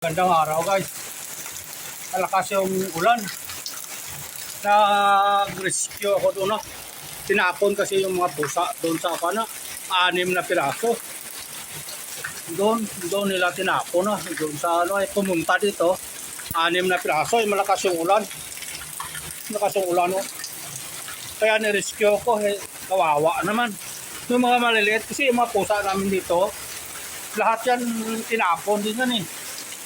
Gandang araw guys. Malakas yung ulan. Nag-rescue ako doon. Tinapon kasi yung mga pusa doon sa kana. 6 na piraso. Doon nila tinapon doon sa ay pumunta dito. 6 na piraso. Ay malakas yung ulan. Malakas yung ulan Kaya ni-rescue ko. Kawawa naman. Yung mga maliliit kasi yung mga pusa namin dito. Lahat yan tinapon din yan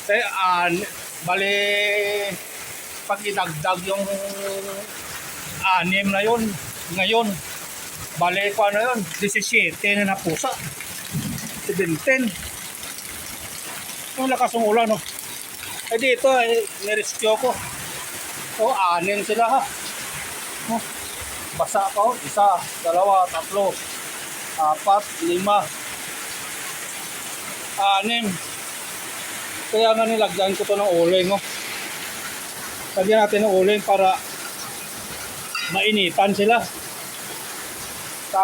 Kaya bali pag idagdag yung 6 na yun ngayon, bali ko 17 na pusa, 17. Yung lakas ng ulan dito nirescue ko. 6 sila basa ko, 1, 2, 3, 4, 5, 6. Kaya nga nilagyan ko to ng uling Lagyan natin ng uling para mainitan sila. Sa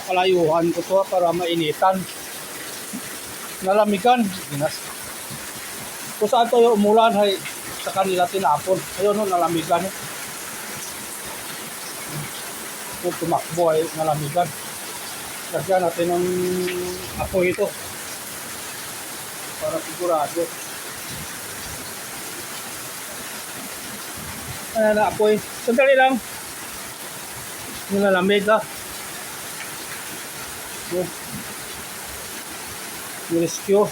kalayuhan ko to para mainitan. Nalamigan. Kung saan to yung umulan ay sa kanila tinapon. Ayun nalamigan Kung tumakbo ay nalamigan. Lagyan natin ng apoy ito. Para sigurado. Na apoy. Sandali lang. Nilalamig Rescue.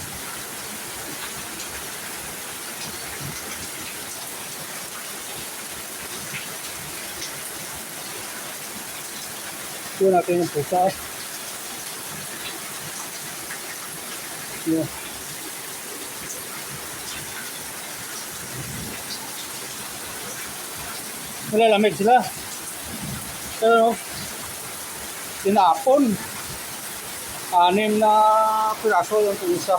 Ito natin yung pusa. Malalamig sila. Pero tinapon. 6 na piraso yung pusa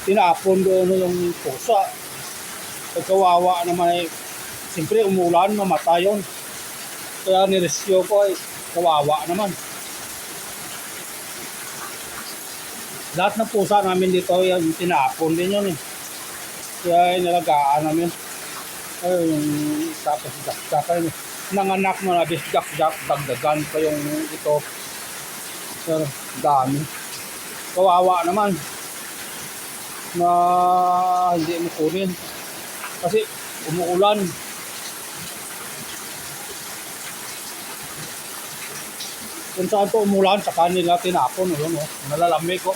Tinapon doon yung pusa. Kawawa naman siyempre umulan, mamatay yun. Kaya nirescue ko kawawa naman. Lahat ng pusa namin dito yung tinapon din yun Kaya inalagaan namin. Yung tapos dakdakan nanganak mo na bisdak dagdagan pa yung ito. Pero dami. Kawawa naman na hindi mo kunin kasi umuulan. Kung saan to umulan sa kanila tinapon nalalamig 6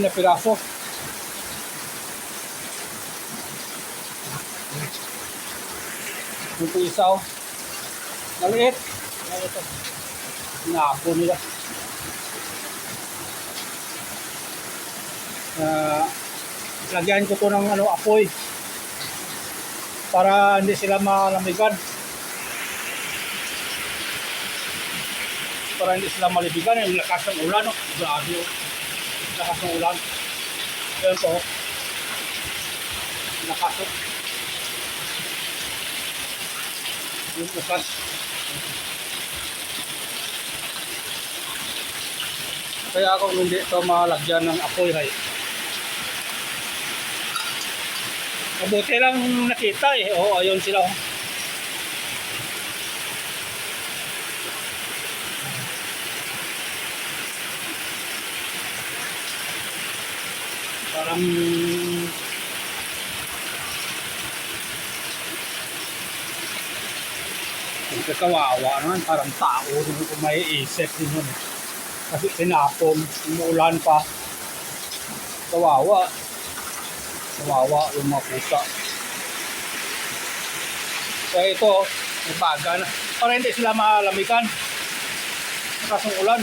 na piraso. Ito isa maliit. Tinapon nila. Lagyan ko to ng apoy para hindi sila malamigan. Para hindi sila malibigan. Yung lakas ng ulan grabe lakas ng ulan. Ayan po lakas yung lakas. Kaya kung hindi ito malagyan ng apoy mabuti lang nakita ayun sila parang kawawa naman, parang tao kung may isip din yun kasi tinapon, umuulan pa. Kawawa yung mga pusa. Kaya ito may baga na para hindi sila malamigan kasong ulan.